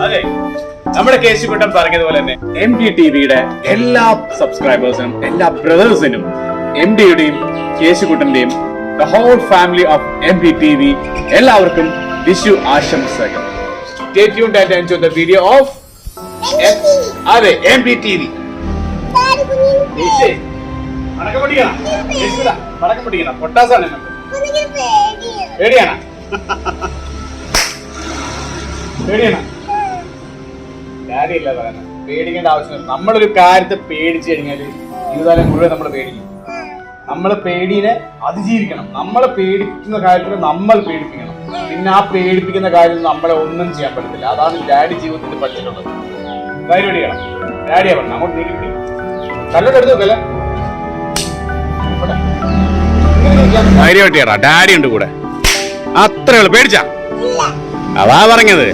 അതെ, നമ്മുടെ കേശുകുട്ടൻ പറഞ്ഞതുപോലെ തന്നെ MDTVയുടെ എല്ലാ സബ്സ്ക്രൈബേഴ്സിനും എല്ലാ ബ്രദേഴ്സിനും MDയുടെയും കേശുകുട്ടന്റെയും the whole family of MDTV എല്ലാവർക്കും വിഷു ആശംസകൾ. Stay tuned and enjoy the video of MDTV. പൊട്ടാസാണ് പേടിയാണ്. കാര്യമില്ല പറയുന്നത്, പേടിക്കേണ്ട ആവശ്യമില്ല. നമ്മളൊരു കാര്യത്തെ പേടിച്ചു കഴിഞ്ഞാല് ജീവിതകാലം മുഴുവൻ നമ്മൾ പേടിക്കും. നമ്മളെ പേടിയെ അതിജീവിക്കണം. നമ്മളെ പേടിപ്പിക്കുന്ന കാര്യത്തിൽ നമ്മൾ പേടിപ്പിക്കണം. പിന്നെ ആ പേടിപ്പിക്കുന്ന കാര്യത്തിൽ നമ്മളെ ഒന്നും ചെയ്യാൻ പറ്റത്തില്ല. അതാണ് ഡാഡി ജീവിതത്തിൽ പഠിച്ചിട്ടുള്ളത്. ധൈര്യം ചെയ്യണം. ഡാഡിയാ പറഞ്ഞു അങ്ങോട്ട് നീക്കി പിടിക്കും. കല്ലോട്ട് എടുത്തു നോക്കല്ലേ, ധൈര്യമായിട്ട് ചെയ്യടാ. ഡാഡി ഉണ്ട് കൂടെ. അത്രേ ഉള്ളു. പേടിച്ചാ അതാ പറഞ്ഞത്.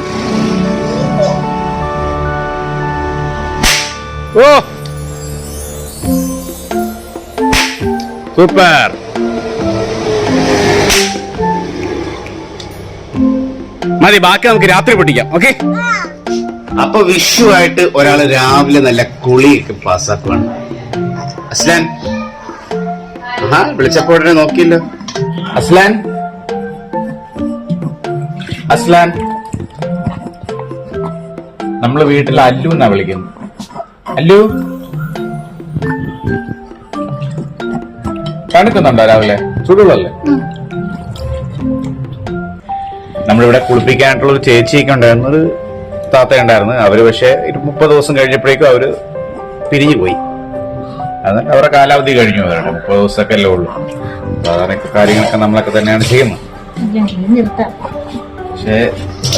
ഓ സൂപ്പർ. മതി, ബാക്കി നമുക്ക് രാത്രി പൊട്ടിക്കാം. ഓക്കെ. അപ്പൊ വിഷു ആയിട്ട് ഒരാള് രാവിലെ നല്ല കുളിയൊക്കെ പാസ്സാക്കുവാണ്. അസ്ലാൻ, വിളിച്ചപ്പോഴേ നോക്കിയല്ലോ. അസ്ലാൻ, അസ്ലാൻ. നമ്മള് വീട്ടിൽ അല്ലു എന്നാ വിളിക്കുന്നു. അല്ലു തണുക്കുന്നുണ്ടോ രാവിലെ? ചൂടുള്ളല്ലേ? നമ്മളിവിടെ കുളിപ്പിക്കാനായിട്ടുള്ള ഒരു ചേച്ചിയൊക്കെ ഉണ്ടായിരുന്നു, ഒരു താത്തയുണ്ടായിരുന്നു. അവര് പക്ഷെ 30 ദിവസം കഴിഞ്ഞപ്പോഴേക്കും അവര് പിരിഞ്ഞു പോയി. അത് അവരുടെ കാലാവധി കഴിഞ്ഞു. അവരുടെ 30 ദിവസമൊക്കെ അല്ലേ ഉള്ളൂ. സാധാരണ കാര്യങ്ങളൊക്കെ നമ്മളൊക്കെ തന്നെയാണ് ചെയ്യുന്നത്. പക്ഷെ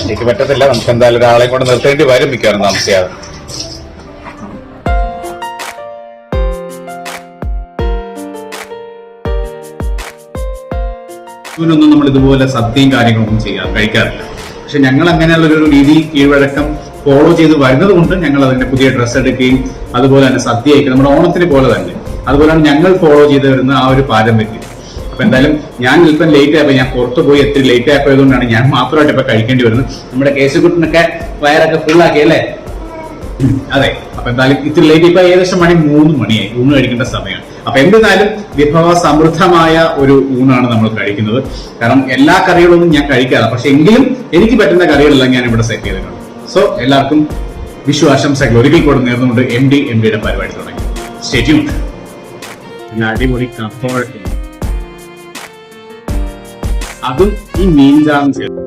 എനിക്ക് പറ്റത്തില്ല. നമുക്ക് എന്തായാലും ഒരാളെ കൊണ്ട് നിർത്തേണ്ടി വരും മിക്കവാറും താമസിയാതെ. ൊന്നും നമ്മൾ ഇതുപോലെ സദ്യയും കാര്യങ്ങളൊന്നും കഴിക്കാറില്ല. പക്ഷെ ഞങ്ങൾ അങ്ങനെയുള്ള ഒരു രീതി കീഴ്വഴക്കം ഫോളോ ചെയ്ത് വരുന്നത് കൊണ്ട് ഞങ്ങൾ അതിന്റെ പുതിയ ഡ്രസ്സ് എടുക്കുകയും അതുപോലെ തന്നെ സദ്യ കഴിക്കുക, നമ്മുടെ ഓണത്തിന് പോലെ തന്നെ അതുപോലെയാണ് ഞങ്ങൾ ഫോളോ ചെയ്ത് വരുന്ന ആ ഒരു പാരമ്പര്യം. അപ്പൊ എന്തായാലും ഞാൻ ഇപ്പം ലേറ്റ് ആയപ്പോ, ഞാൻ പുറത്തു പോയി എത്തിരി ലേറ്റ് ആയപ്പോയതുകൊണ്ടാണ് ഞാൻ മാത്രമായിട്ട് ഇപ്പൊ കഴിക്കേണ്ടി വരുന്നത്. നമ്മുടെ കേശുകുട്ടനൊക്കെ വയറൊക്കെ ഫുള്ളാക്കി അല്ലേ? അതെ. അപ്പൊ എന്തായാലും ഇത്തിരി ലേറ്റ് ഇപ്പൊ ഏകദേശം 3 മണിയായി. ഊണ് കഴിക്കേണ്ട സമയമാണ്. അപ്പൊ എന്തായാലും വിഭവ സമൃദ്ധമായ ഒരു ഊണാണ് നമ്മൾ കഴിക്കുന്നത്. കാരണം എല്ലാ കറികളൊന്നും ഞാൻ കഴിക്കാതെ, പക്ഷെ എങ്കിലും എനിക്ക് പറ്റുന്ന കറികളെല്ലാം ഞാൻ ഇവിടെ സെറ്റ് ചെയ്തിട്ടുണ്ട്. സോ എല്ലാവർക്കും വിഷു ആശംസകൾ ഒരിക്കൽ കൂടെ നേർന്നുകൊണ്ട് MDയുടെ പരിപാടി തുടങ്ങി. Stay tuned. പിന്നെ അടിപൊളി കപ്പ, അതും ഈ മീൻചാറും ചേർത്ത്.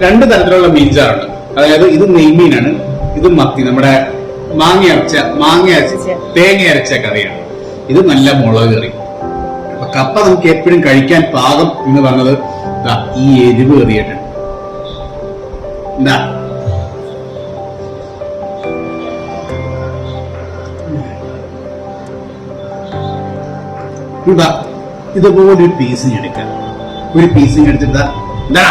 രണ്ട് തരത്തിലുള്ള മീൻചാറുണ്ട്. അതായത് ഇത് നെയ്മീനാണ്, ഇത് മത്തി, നമ്മുടെ തേങ്ങ അരച്ച കറിയാണ്. ഇത് നല്ല മുളക് കറി. അപ്പൊ കപ്പ നമുക്ക് എപ്പോഴും കഴിക്കാൻ പാകം എന്ന് പറഞ്ഞത് ഈ എരിവ് കറിയായിട്ടാണ്. എന്താ ഇതുപോലെ ഒരു പീസിന് എടുക്കാം. ഒരു പീസിന് എടുത്തിട്ട് എന്താ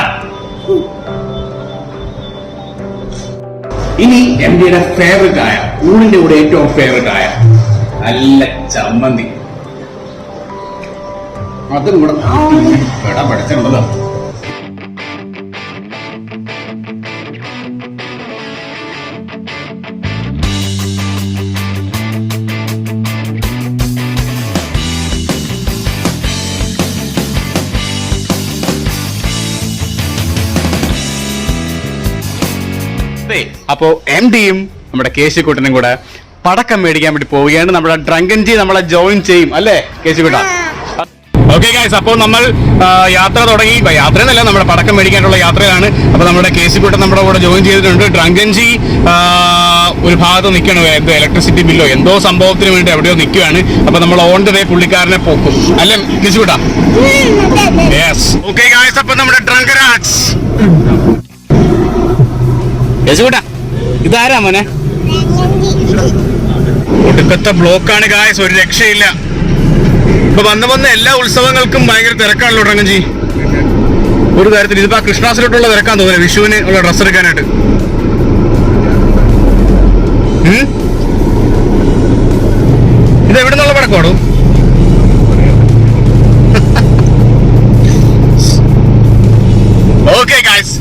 ഇനി MDയുടെ ഫേവറേറ്റ് ആയ, ഊണിന്റെ കൂടെ ഏറ്റവും ഫേവറേറ്റ് ആയ നല്ല ചമ്മന്തി, അതും കൂടെ പഠിച്ചിട്ടുള്ളത്. അപ്പോ MDയും നമ്മുടെ കേശുക്കുട്ടനും കൂടെ പടക്കം മേടിക്കാൻ വേണ്ടി പോവുകയാണ്. നമ്മുടെ ഡ്രങ്കൻ ജി നമ്മളെ ജോയിൻ ചെയ്യും അല്ലേ കേശുക്കുട്ട? ഓക്കെ ഗൈസ്, അപ്പോൾ നമ്മൾ യാത്ര തുടങ്ങി. യാത്രയെന്നല്ല, നമ്മുടെ പടക്കം മേടിക്കാനുള്ള യാത്രയിലാണ്. അപ്പൊ നമ്മുടെ കേശുക്കുട്ടൻ നമ്മുടെ കൂടെ ജോയിൻ ചെയ്തിട്ടുണ്ട്. ഡ്രങ്കൻ ജി ഒരു ഭാഗത്ത് നിൽക്കണം, എന്തോ ഇലക്ട്രിസിറ്റി ബില്ലോ എന്തോ സംഭവത്തിന് വേണ്ടി എവിടെയോ നിൽക്കുകയാണ്. അപ്പൊ നമ്മൾ ഓൺ ദ വേ പുള്ളിക്കാരനെ പോക്കും അല്ലേ കേശുക്കുട്ട? യെസ്. ഓക്കെ ഗൈസ്, അപ്പൊ നമ്മുടെ ഡ്രങ്കരാജ് കേശുക്കുട്ട ഇതാരാ മോനെ? ഒടുക്കത്തെ ബ്ലോക്കാണ് ഗായ്സ്, ഒരു രക്ഷയില്ല. ഇപ്പൊ വന്ന എല്ലാ ഉത്സവങ്ങൾക്കും ഭയങ്കര തിരക്കാണല്ലോ ഡ്രങ്കൻജി. ഒരു കാര്യത്തിൽ ഇതിപ്പോ കൃഷ്ണാസിലോട്ടുള്ള തിരക്കാൻ തോന്നുന്നു, വിഷുവിന് ഉള്ള ഡ്രസ്സ് എടുക്കാനായിട്ട്. ഇത് എവിടെ നിന്നുള്ള പടക്കമാണോ? ഓക്കെ ഗായ്സ്,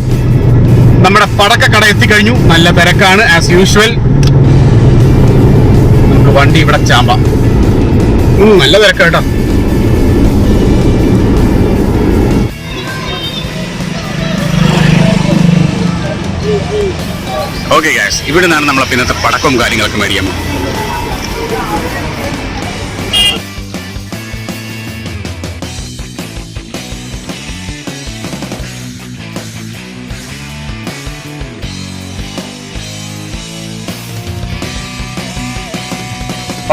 നമ്മുടെ പടക്കക്കട എത്തിക്കഴിഞ്ഞു. നല്ല തിരക്കാണ് ആസ് യൂഷ്വൽ. നമുക്ക് വണ്ടി ഇവിടെ ചാമ്പാം. നല്ല തിരക്കാ കേട്ടോ. ഓക്കെ ഗായ്സ്, ഇവിടെ നിന്നാണ് നമ്മളെ പിന്നത്തെ പടക്കവും കാര്യങ്ങളൊക്കെ മേടിക്കാൻ പോകുന്നത്.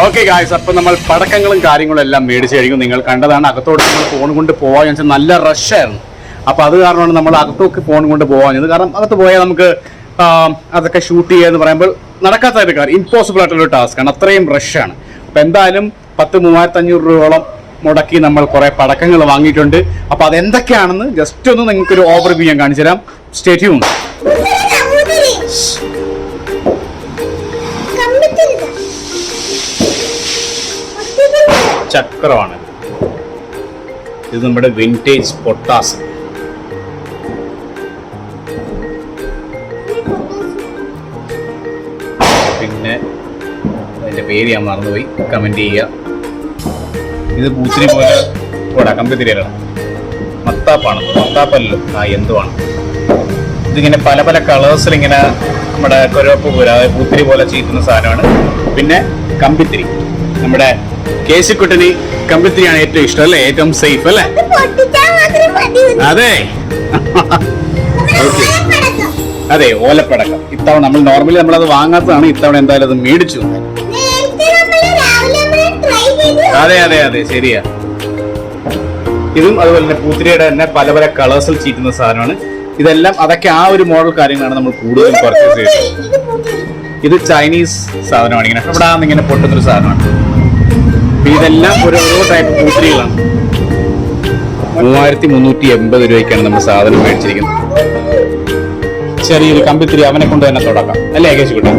ഓക്കെ ഗായ്സ്, അപ്പൊ നമ്മൾ പടക്കങ്ങളും കാര്യങ്ങളും എല്ലാം മേടിച്ച് കഴിക്കും. നിങ്ങൾ കണ്ടതാണ്, അകത്തോട്ട് നമ്മൾ ഫോൺ കൊണ്ട് പോകാന്ന് വെച്ചാൽ നല്ല റഷായിരുന്നു. അപ്പൊ അത് കാരണമാണ് നമ്മൾ അകത്തോട്ട് ഫോൺ കൊണ്ട് പോകാഞ്ഞത്. കാരണം അകത്ത് പോയാൽ നമുക്ക് അതൊക്കെ ഷൂട്ട് ചെയ്യുക എന്ന് പറയുമ്പോൾ നടക്കാത്ത ഒരു കാര്യം, ഇമ്പോസിബിൾ ആയിട്ടുള്ള ടാസ്ക്കാണ്, അത്രയും റഷാണ്. അപ്പൊ എന്തായാലും 10,000-3,500 രൂപയോളം മുടക്കി നമ്മൾ കുറെ പടക്കങ്ങൾ വാങ്ങിയിട്ടുണ്ട്. അപ്പൊ അതെന്തൊക്കെയാണെന്ന് ജസ്റ്റ് ഒന്ന് നിങ്ങൾക്കൊരു ഓവർവ്യൂ ഞാൻ കാണിച്ചു തരാം. Stay tune. ചക്രമാണ് ഇത്, നമ്മുടെ വിന്റേജ് പൊട്ടാസ്. പിന്നെ അതിന്റെ പേര് ഞാൻ മറന്നുപോയി, കമന്റ് ചെയ്യുക. ഇത് പൂത്തിരി പോലെ കൂടാ, കമ്പിത്തിരിയല്ല, മത്താപ്പാണ്. മത്താപ്പല്ലോ, എന്തുവാണ് ഇതിങ്ങനെ പല പല കളേഴ്സിൽ ഇങ്ങനെ നമ്മുടെ കൊരവപ്പ് പോലെ, അതായത് പൂത്തിരി പോലെ ചീറ്റുന്ന സാധനമാണ്. പിന്നെ കമ്പിത്തിരി, നമ്മുടെ കേശിക്കുട്ടന് കമ്പിത്തിരിയാണ് ഏറ്റവും ഇഷ്ടം അല്ലേ, ഏറ്റവും സേഫ് അല്ലേ? അതെ അതെ, ഓലപ്പടക്കം. ഇത്തവണ നമ്മൾ നോർമലി നമ്മളത് വാങ്ങാത്തതാണ്, ഇത്തവണ എന്തായാലും അത് മേടിച്ചു. അതെ അതെ അതെ, ശരിയാ. ഇതും അതുപോലെ തന്നെ പൂത്തിരിയുടെ തന്നെ പല പല കളേഴ്സിൽ ചീറ്റുന്ന സാധനമാണ്. ഇതെല്ലാം അതൊക്കെ ആ ഒരു മോഡൽ കാര്യങ്ങളാണ് നമ്മൾ കൂടുതൽ പർച്ചേസ് ചെയ്തത്. ഇത് ചൈനീസ് സാധനമാണ്, ഇങ്ങനെ ഇവിടെ ഇങ്ങനെ പൊട്ടുന്നൊരു സാധനമാണ്. ഇതെല്ലാം ഓരോ ടൈപ്പ് പൂത്തിരികളാണ്. 3,380 രൂപയ്ക്കാണ് നമ്മൾ സാധനം മേടിച്ചിരിക്കുന്നത്. ചെറിയൊരു കമ്പിത്തിരി അവനെ കൊണ്ട് തന്നെ തുടക്കാം അല്ലേ കേശുകുട്ടൻ?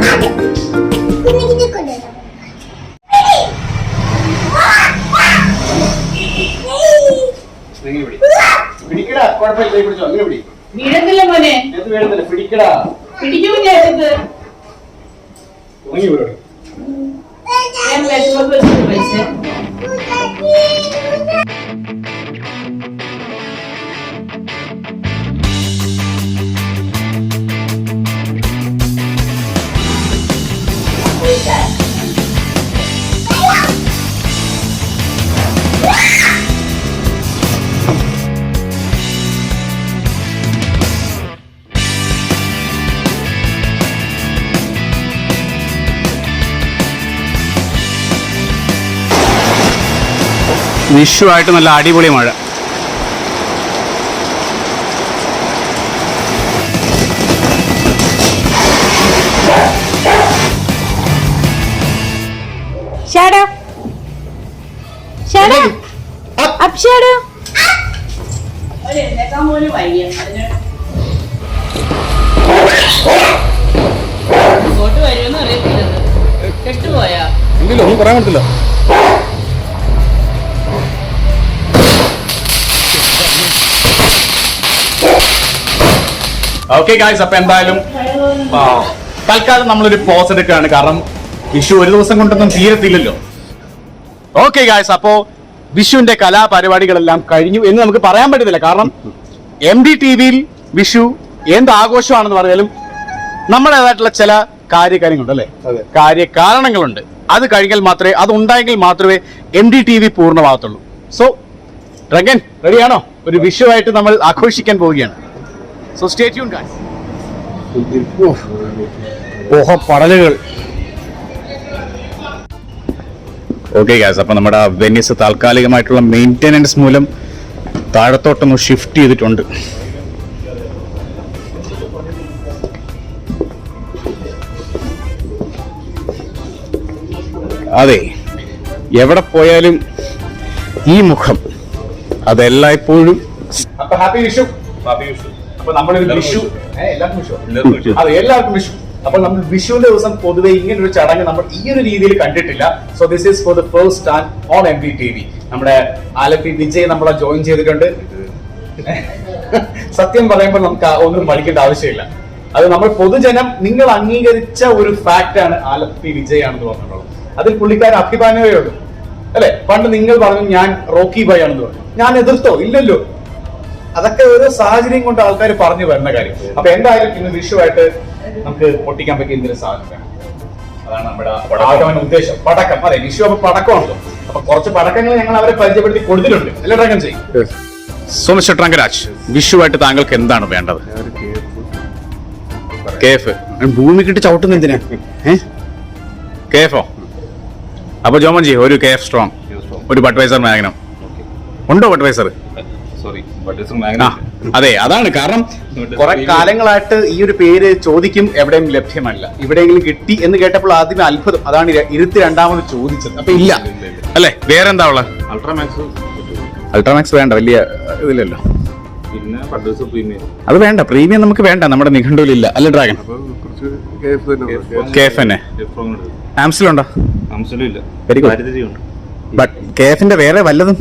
വിഷു ആയിട്ട് നല്ല അടിപൊളി മഴ. Shadow. Shadow. Up shadow. ഒന്നും പറയാൻ പറ്റില്ല. ഓക്കെ ഗായ്സ്, അപ്പൊ എന്തായാലും തൽക്കാലം നമ്മളൊരു പോസ് എടുക്കുകയാണ്. കാരണം വിഷു ഒരു ദിവസം കൊണ്ടൊന്നും തീരത്തില്ലല്ലോ. ഓക്കെ ഗായ്സ്, അപ്പോ വിഷുവിന്റെ കലാപരിപാടികളെല്ലാം കഴിഞ്ഞു എന്ന് നമുക്ക് പറയാൻ പറ്റത്തില്ല. കാരണം MDTV-യിൽ വിഷു എന്ത് ആഘോഷമാണെന്ന് പറഞ്ഞാലും നമ്മുടേതായിട്ടുള്ള ചില കാര്യങ്ങളുണ്ട് അല്ലെ, കാര്യകാരണങ്ങളുണ്ട്. അത് കഴിഞ്ഞാൽ മാത്രമേ, അത് ഉണ്ടായെങ്കിൽ മാത്രമേ MDTV പൂർണ്ണമാകത്തുള്ളൂ. സോ റഗൻ, റെഡിയാണോ? ഒരു വിഷുവായിട്ട് നമ്മൾ ആഘോഷിക്കാൻ പോവുകയാണ്. So stay tuned guys. പടലുകൾ. ഓക്കെ ഗൈസ്, അപ്പൊ നമ്മുടെ വെനീസ് താൽക്കാലികമായിട്ടുള്ള മെയിൻ്റെനൻസ് മൂലം താഴത്തോട്ടൊന്ന് ഷിഫ്റ്റ് ചെയ്തിട്ടുണ്ട്. അതെ, എവിടെ പോയാലും ഈ മുഖം അതെല്ലായ്പ്പോഴും. അപ്പൊ ഹാപ്പി വിഷു. ഹാപ്പി വിഷു. അപ്പൊ നമ്മളൊരു വിഷു, എല്ലാവർക്കും വിഷു. അതെ, എല്ലാവർക്കും വിഷു. അപ്പോൾ നമ്മൾ വിഷുവിന്റെ ദിവസം പൊതുവെ ഇങ്ങനെ ഒരു ചടങ്ങ് നമ്മൾ ഈ ഒരു രീതിയിൽ കണ്ടിട്ടില്ല. So this is for the first time on MVTV. നമ്മുടെ ആലപ്പി വിജയ് നമ്മളെ ജോയിൻ ചെയ്തിട്ടുണ്ട്. സത്യം പറയുമ്പോൾ നമുക്ക് ഒന്നും പഠിക്കേണ്ട ആവശ്യമില്ല. അത് നമ്മൾ പൊതുജനം നിങ്ങൾ അംഗീകരിച്ച ഒരു ഫാക്ട് ആണ് ആലപ്പി വിജയ് ആണെന്ന് പറഞ്ഞിട്ടുള്ളത്. അതിൽ പുള്ളിക്കാരൻ അഭിമാനമേ ഉള്ളൂ അല്ലെ. പണ്ട് നിങ്ങൾ പറഞ്ഞു ഞാൻ റോക്കി ബോയ് ആണെന്ന് പറഞ്ഞു, ഞാൻ എതിർത്തോ? ഇല്ലല്ലോ. അതൊക്കെ ഒരു സാഹചര്യം കൊണ്ട് ആൾക്കാർ പറഞ്ഞു വരുന്ന കാര്യം. അപ്പൊ എന്തായാലും ഇന്ന് വിഷുവായിട്ട് നമുക്ക് പൊട്ടിക്കാൻ പറ്റിയ എന്തെങ്കിലും സാധനം വേണം. അതാണ് നമ്മുടെ ആഗമന ഉദ്ദേശം. പടക്കം. അതെ, വിഷു അപ്പൊ പടക്കമാണല്ലോ. അപ്പൊ കുറച്ച് പടക്കങ്ങൾ ഞങ്ങൾ അവരെ പരിചയപ്പെടുത്തി കൊടുത്തിട്ടുണ്ട്. അല്ലെ ഡ്രാഗൻ ചെയ്യും. സോ മിസ്റ്റർ ട്രങ്കരാജ്, വിഷുവായിട്ട് താങ്കൾക്ക് എന്താണ് വേണ്ടത്? കേഫ്. ഭൂമി കിട്ടി ചവിട്ടുന്ന എന്തിനാ? കേഫോ? അപ്പൊ ജോമൻജി ഒരു കേഫ് സ്ട്രോങ്, ഒരു ബഡ്വൈസർ മാഗ്നം. ഉണ്ടോ ബഡ്വൈസർ? അതെ, അതാണ് കാരണം. കുറെ കാലങ്ങളായിട്ട് ഈ ഒരു പേര് ചോദിക്കും, എവിടെയും ലഭ്യമല്ല. ഇവിടെയെങ്കിലും കിട്ടി എന്ന് കേട്ടപ്പോൾ ആദ്യം അത്ഭുതം. അതാണ് 22ാമത് ചോദിച്ചത്. അപ്പൊ ഇല്ല അല്ലെ? വേറെന്താ ഉള്ളത്? അൾട്രാമാക്സ് വേണ്ട, വലിയ ഇതില്ലല്ലോ. അത് വേണ്ട, പ്രീമിയം നമുക്ക് വേണ്ട, നമ്മുടെ നിഘണ്ടുവിലില്ല അല്ലെ ഡ്രാഗൻ? കേഫ് തന്നെ. ആംസിലുണ്ടോ? Very good. ബട്ട് കേഫിന്റെ വേറെ വല്ലതും?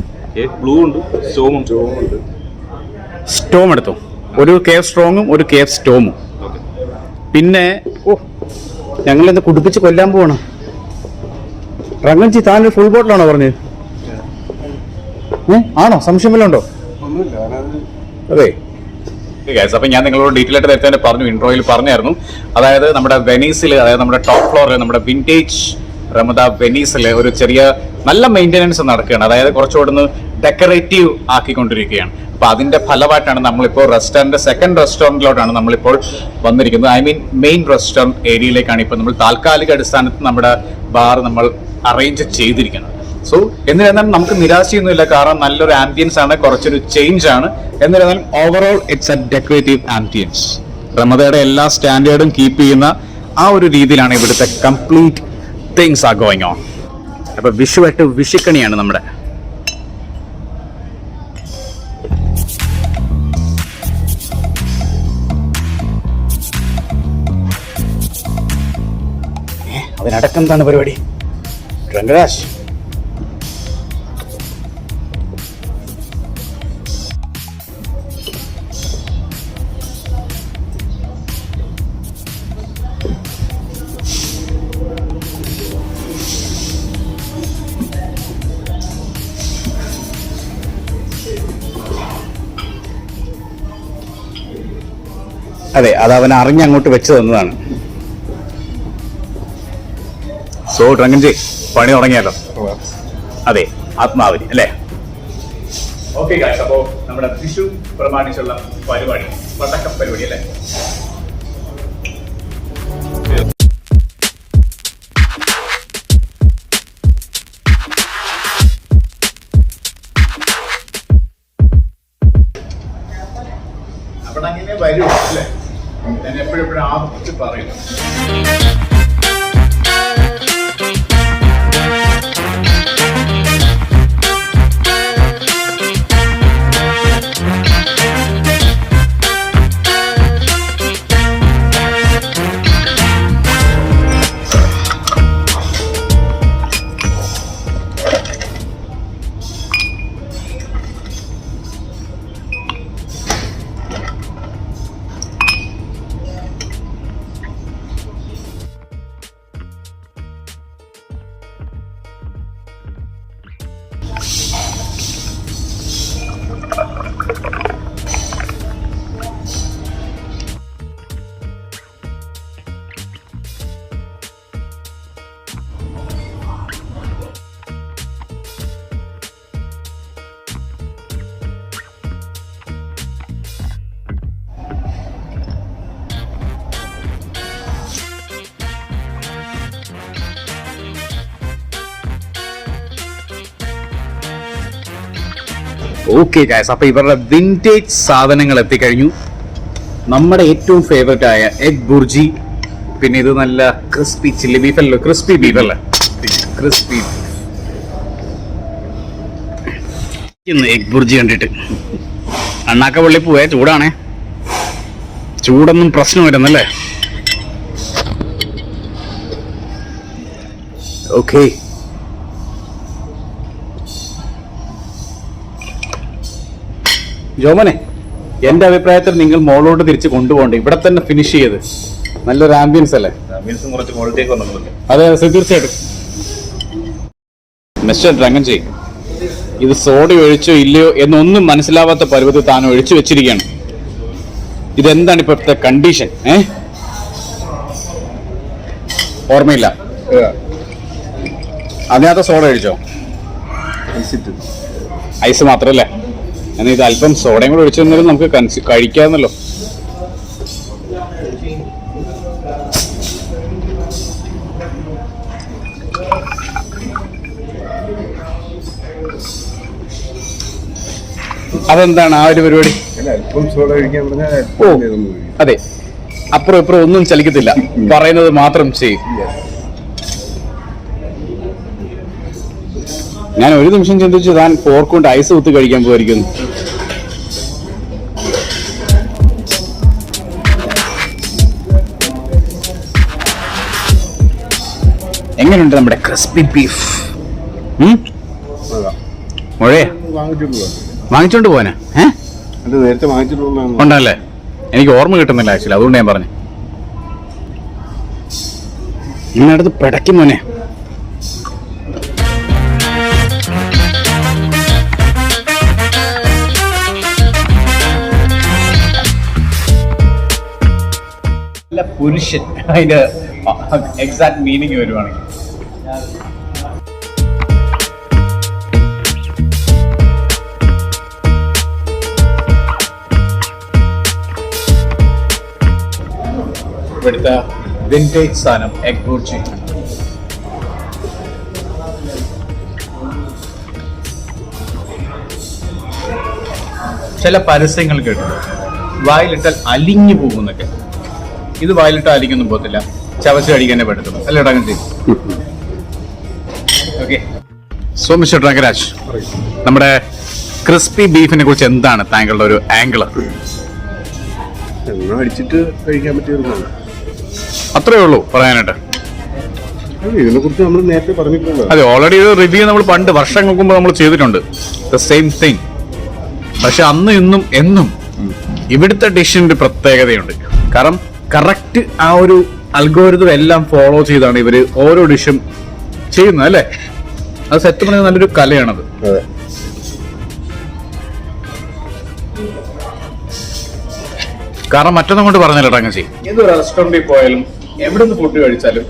സ്റ്റോം എടുത്തോ. ഒരു കേഫ് സ്ട്രോങ്ങും ഒരു കേഫ് സ്റ്റോമും. പിന്നെ ഞങ്ങളിന്ന് കുടിപ്പിച്ച് കൊല്ലാൻ പോവാണ്. റങ്ങൻജി, താനൊരു ഫുൾ ബോട്ടിലാണോ പറഞ്ഞത്? ആണോ? സംശയം വല്ലതും ഉണ്ടോ? അതെ. അപ്പൊ ഞാൻ നിങ്ങളോട് ഡീറ്റെയിൽ ആയിട്ട് നേരത്തെ തന്നെ പറഞ്ഞു, ഇൻട്രോയിൽ പറഞ്ഞായിരുന്നു. അതായത് നമ്മുടെ വെനീസിൽ, അതായത് നമ്മുടെ ടോപ്പ് ഫ്ലോറിൽ, നമ്മുടെ വിന്റേജ് റമദ വെനീസിൽ ഒരു ചെറിയ നല്ല മെയിൻ്റെനൻസ് നടക്കുകയാണ്. അതായത് കുറച്ചുകൂടെ ഡെക്കറേറ്റീവ് ആക്കിക്കൊണ്ടിരിക്കുകയാണ്. അപ്പൊ അതിന്റെ ഫലമായിട്ടാണ് നമ്മളിപ്പോൾ സെക്കൻഡ് റെസ്റ്റോറന്റിലോട്ടാണ് നമ്മളിപ്പോൾ വന്നിരിക്കുന്നത്. ഐ മീൻ മെയിൻ റെസ്റ്റോറന്റ് ഏരിയയിലേക്കാണ് ഇപ്പൊ നമ്മൾ താൽക്കാലിക അടിസ്ഥാനത്തിൽ നമ്മുടെ ബാർ നമ്മൾ അറേഞ്ച് ചെയ്തിരിക്കുന്നത്. സോ എന്നിരുന്നാലും നമുക്ക് നിരാശയൊന്നുമില്ല, കാരണം നല്ലൊരു ആംബിയൻസ് ആണ്, കുറച്ചൊരു ചേഞ്ച് ആണ്. എന്നിരുന്നാലും overall it's a decorative ambience. റമദയുടെ എല്ലാ സ്റ്റാൻഡേർഡും കീപ്പ് ചെയ്യുന്ന ആ ഒരു രീതിയിലാണ് ഇവിടുത്തെ complete things are going on. അപ്പൊ വിഷുവായിട്ട് വിഷുക്കണിയാണ് നമ്മുടെ. അതിനടക്കം എന്താണ് പരിപാടി? രംഗരാജ്, അതെ, അത് അവൻ അറിഞ്ഞങ്ങോട്ട് വെച്ച് തന്നതാണ്. സോ ഡ്രങ്കൻജി, പണി തുടങ്ങിയല്ലോ. അതെ, ആത്മാവിന് അല്ലേ? ഓക്കെ ഗായ്സ്, അപ്പോ നമ്മുടെ വിഷു പ്രമാണിച്ചുള്ള പരിപാടി, പടക്കം പരിപാടി അല്ലേ? അവിടെ അങ്ങനെ വരും അല്ലേ? ഞാൻ എപ്പോഴും ആവർത്തിച്ച് പറയുന്നു. ഓക്കെ ഗൈസ്, അപ്പൊ ഇവരുടെ വിന്റേജ് സാധനങ്ങൾ എത്തിക്കഴിഞ്ഞു. നമ്മുടെ ഏറ്റവും ഫേവറേറ്റ് ആയ എഗ് ബുർജി, പിന്നെ ഇത് നല്ല ക്രിസ്പി ചില്ലി ബീഫ് അല്ലോ, ക്രിസ്പി ബീഫ് അല്ലേ? ക്രിസ്പി എഗ് ബുർജി കണ്ടിട്ട് അണ്ണാക്ക പൊള്ളി പോവേ. ചൂടാണേ, ചൂടൊന്നും പ്രശ്നം വരുന്നല്ലേ? ഓക്കെ. ജോമനെ, എന്റെ അഭിപ്രായത്തിൽ നിങ്ങൾ മോളോട്ട് തിരിച്ച് കൊണ്ടുപോകണ്ട, ഇവിടെ തന്നെ ഫിനിഷ് ചെയ്ത്. നല്ലൊരു ആംബിയൻസ് അല്ലേ? കുറച്ച് ക്വാളിറ്റിയൊക്കെ വന്നിട്ടുണ്ട്. അതെ തീർച്ചയായിട്ടും. മിസ്റ്റർ രംഗൻജി, ഇത് സോഡ ഒഴിച്ചോ ഇല്ലയോ എന്നൊന്നും മനസ്സിലാവാത്ത പരുവത്തിൽ താൻ ഒഴിച്ചു വെച്ചിരിക്കുകയാണ്. ഇതെന്താണ് ഇപ്പോഴത്തെ കണ്ടീഷൻ? ഓർമ്മയില്ല. അതിനകത്ത് സോഡ ഒഴിച്ചോ? ഐസ് മാത്രല്ലേ? എന്നാൽ ഇത് അല്പം സോഡയും കൂടെ ഒഴിച്ചു തന്നാലും നമുക്ക് കഴിക്കാമെന്നല്ലോ. അതെന്താണ് ആ ഒരു പരിപാടി? ഓ അതെ, അപ്പുറം ഇപ്പുറം ഒന്നും ചലിക്കത്തില്ല, പറയുന്നത് മാത്രം ചെയ്യും. ഞാൻ ഒരു നിമിഷം ചിന്തിച്ചു താൻ ഫോർക്ക് കൊണ്ട് ഐസ് കുത്തി കഴിക്കാൻ പോയിരിക്കുന്നു. എങ്ങനെയുണ്ട് നമ്മുടെ ക്രിസ്പി ബീഫ്? മുഴേ വാങ്ങിച്ചോണ്ട് പോവാനാ? നേരത്തെ വാങ്ങിച്ചിട്ടുള്ള ഉണ്ടല്ലേ? എനിക്ക് ഓർമ്മ കിട്ടുന്നില്ല ആക്ച്വലി, അതുകൊണ്ട് ഞാൻ പറഞ്ഞു. ഇന്നടുത്ത് പിടയ്ക്കും മോനെ. പുരുഷൻ അതിന്റെ എക്സാക്ട് മീനിങ് വരുവാണെങ്കിൽ ഇവിടുത്തെ വിന്റേജ് സാധനം എഗ് ബുർജി. ചില പരസ്യങ്ങൾ കേട്ടു, വായിലിട്ടാൽ അലിഞ്ഞു പോകുന്നൊക്കെ. ഇത് വായിലിട്ടാൽ അലിഞ്ഞൊന്നും പോകത്തില്ല, ചവച്ച് കഴിക്കാനേ പറ്റത്തുള്ളൂ അല്ലേ അങ്ങനെ? ഓക്കെ. സോ മിസ്റ്റർ രംഗരാജ്, നമ്മുടെ ക്രിസ്പി ബീഫിനെ കുറിച്ച് എന്താണ് താങ്കളുടെ ഒരു ആംഗിൾ? അടിച്ചിട്ട് കഴിക്കാൻ പറ്റിയതാണ്. അത്രേ ഉള്ളൂ പറയാനായിട്ട്. ഇതിനെ കുറിച്ച് നമ്മൾ നേരത്തെ പറഞ്ഞിട്ടുള്ളത്. അതെ, ഓൾറെഡി ഒരു റിവ്യൂ നമ്മൾ പണ്ട് വർഷങ്ങൾക്ക് മുമ്പ് നമ്മൾ ചെയ്തിട്ടുണ്ട്, ദ സെയിം തിങ്. പക്ഷെ അന്ന് ഇന്നും എന്നും ഇവിടുത്തെ ഡിഷിന്റെ പ്രത്യേകതയുണ്ട്. കാരണം കറക്റ്റ് ആ ഒരു അൽഗോരിതം എല്ലാം ഫോളോ ചെയ്താണ് ഇവര് ഓരോ ഡിഷും ചെയ്യുന്നത് അല്ലേ? അത് സത്യം പറഞ്ഞാൽ നല്ലൊരു കലയാണത്. കാരണം മറ്റൊന്നും കൊണ്ട് പറഞ്ഞല്ലോ ടങ്ങച്ചി, ഏത് റെസ്റ്റോറന്റിൽ പോയാലും എവിടെ നിന്ന് ഫുഡ് കഴിച്ചാലും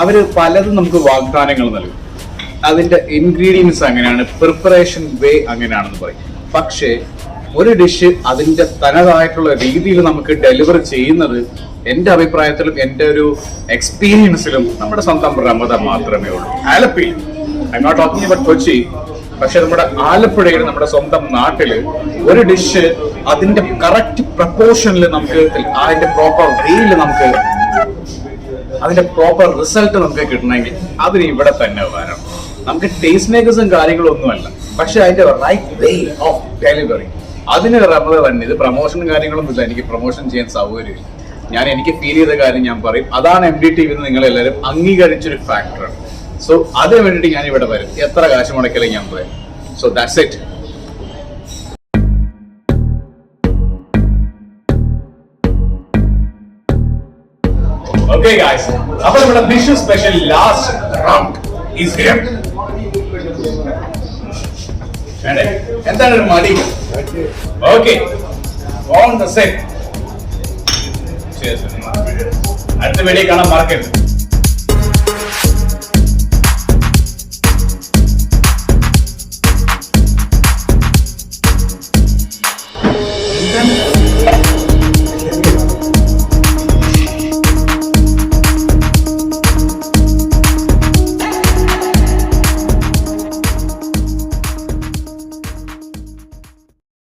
അവര് പലതും നമുക്ക് വാഗ്ദാനങ്ങൾ നൽകും. അതിന്റെ ഇൻഗ്രീഡിയൻസ് അങ്ങനെയാണ്, പ്രിപ്പറേഷൻ വേ അങ്ങനെയാണെന്ന് പറയും. പക്ഷേ ഒരു ഡിഷ് അതിന്റെ തനതായിട്ടുള്ള രീതിയിൽ നമുക്ക് ഡെലിവർ ചെയ്യുന്നത് എന്റെ അഭിപ്രായത്തിലും എന്റെ ഒരു എക്സ്പീരിയൻസിലും നമ്മുടെ സ്വന്തം റമദ മാത്രമേ ഉള്ളൂ. ആലപ്പുഴയിൽ, I am not talking about Kochi, പക്ഷെ നമ്മുടെ ആലപ്പുഴയിൽ നമ്മുടെ സ്വന്തം നാട്ടില് ഒരു ഡിഷ് അതിന്റെ കറക്റ്റ് പ്രപ്പോർഷനിൽ നമുക്ക് അതിന്റെ പ്രോപ്പർ വേയിൽ നമുക്ക് അതിന്റെ പ്രോപ്പർ റിസൾട്ട് നമുക്ക് കിട്ടണമെങ്കിൽ അതിന് ഇവിടെ തന്നെ വരണം. നമുക്ക് ടേസ്റ്റ് മേക്കേഴ്സും കാര്യങ്ങളൊന്നുമല്ല, പക്ഷെ അതിന്റെ റൈറ്റ് വേ ഓഫ് ഡെലിവറി അതിന് റമദ തന്നെ. ഇത് പ്രൊമോഷനും കാര്യങ്ങളൊന്നും ഇല്ല, എനിക്ക് പ്രൊമോഷൻ ചെയ്യാൻ സൗകര്യമില്ല. എനിക്ക് ഫീൽ ചെയ്ത കാര്യം ഞാൻ പറയും. അതാണ് MDTV നിങ്ങൾ എല്ലാവരും അംഗീകരിച്ചൊരു ഫാക്ടറാണ്. സോ അതിന് വേണ്ടിയിട്ട് ഞാൻ ഇവിടെ വരും, എത്ര കാശ് മുടക്കലും ഞാൻ പറയും. So that's it. Okay guys, അപ്പോൾ നമ്മുടെ dish special last round is here. എന്താണ് ഒരു മടി? Okay, on the set. അടുത്ത വീഡിയോ കാണാൻ മറക്കരുത്.